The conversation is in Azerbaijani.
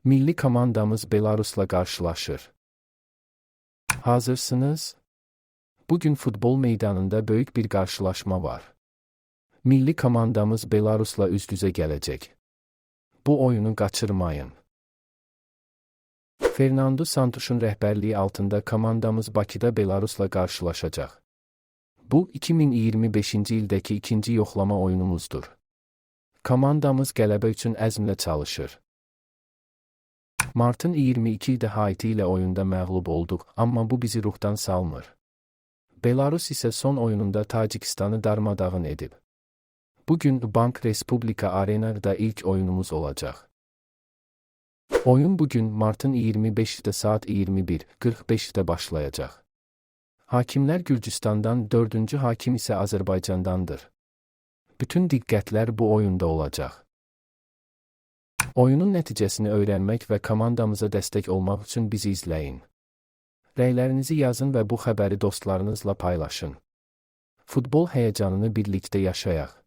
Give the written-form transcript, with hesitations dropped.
Milli komandamız Belarus'la karşılaşır. Hazırsınız? Bugün futbol meydanında büyük bir karşılaşma var. Milli komandamız Belarus'la üst-üze gelecek. Bu oyunu kaçırmayın. Fernando Santuş'un rehberliği altında komandamız Bakıda Belarus'la karşılaşacak. Bu 2025-ci ildəki ikinci yoxlama oyunumuzdur. Komandamız qələbə üçün əzmlə çalışır. Martın 22-də Haiti ilə oyunda məğlub olduq, amma bu bizi ruhdan salmır. Belarus isə son oyununda Tacikistanı darmadağın edib. Bugün Bank Respublika Arena'da ilk oyunumuz olacaq. Oyun bugün Martın 25'də saat 21:45'də başlayacaq. Hakimlər Gürcüstandan, 4-cü hakim isə Azərbaycandandır. Bütün diqqətlər bu oyunda olacaq. Oyunun nəticəsini öyrənmək və komandamıza dəstək olmaq üçün bizi izləyin. Rəylərinizi yazın və bu xəbəri dostlarınızla paylaşın. Futbol həyəcanını birlikdə yaşayaq.